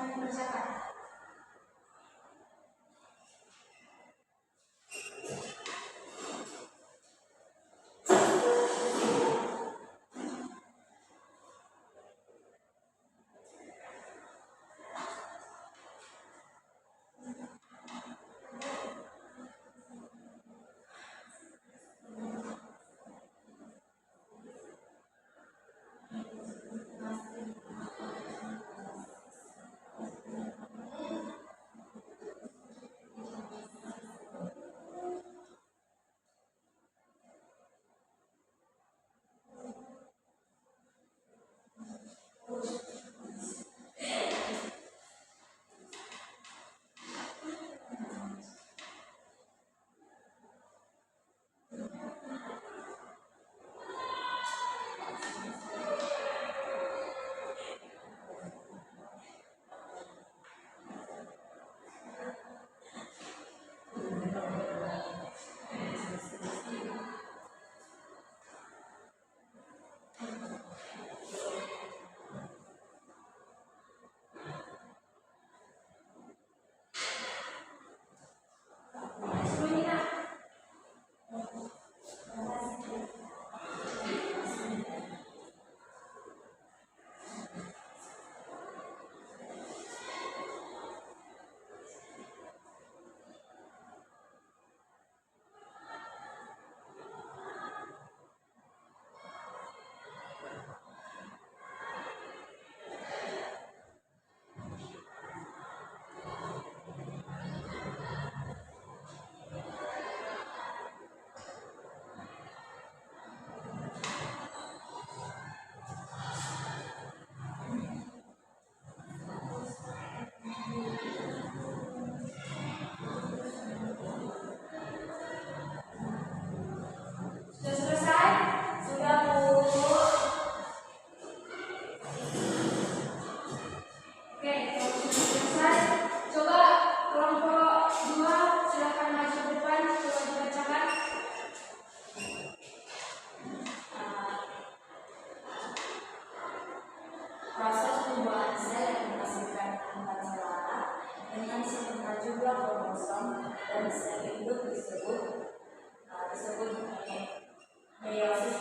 sama-sama dikerjakan. Sudah selesai? Sudah, Bu. Oke, kalau sudah selesai, coba kelompok 2 silakan maju ke depan, coba dibacakan. Proses pembuatan sel yang menghasilkan antar selara dengan sebentar jumlah kromosom dan sel induk disebut meiosis,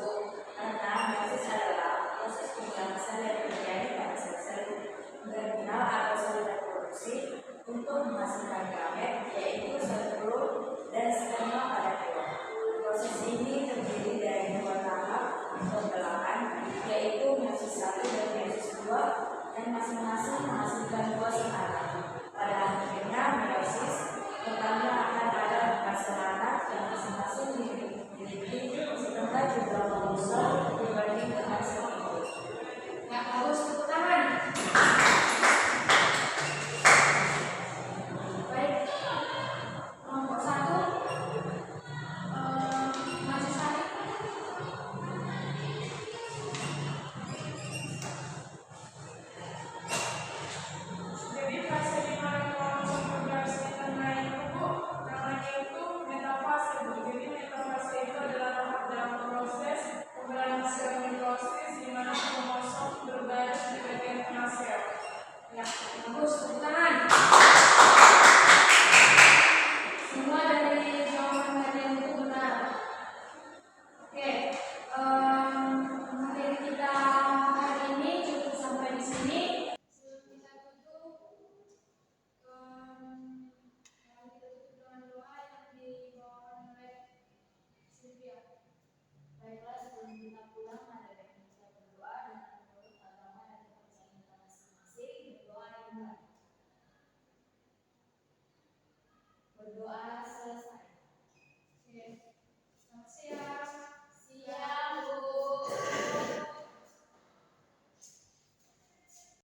Bu. Karena meiosis adalah proses pembuatan sel yang terjadi pada sel-sel germinal atau sel reproduksi untuk menghasilkan gamet, yaitu sel telur dan sperma pada hewan. Proses ini terdiri dari 2 tahap pembelahan, yaitu meiosis 1 dan meiosis 2, dan masing-masing menghasilkan 2 selara. Pada akhirnya meiosis pertama akan ada 4 selara yang masing-masing memiliki setengah jumlah kromosom dibanding dengan sel induk. Ya, harus tepuk tangan. Baik, kelompok 1 maju sekali. Jadi fase di mana kromosom produksi tengah itu, Bu, namanya itu metafase, Bu. Jadi metafase itu adalah tahap dalam proses pembelahan sel mitosis di mana kromosom berbaris di bagian tengah sel. Ya, bagus, tepuk tangan. Semua dari jawaban kalian itu benar. Oke, materi kita hari ini cukup sampai di sini. Sebelum kita tutup, mari kita tutup dengan doa yang dibawakan oleh Sylvia. Baiklah, sebelum kita pulang, ada baiknya kita berdoa dengan menurut agama dan kepercayaan kita masing-masing. Berdoa yang baik. Berdoa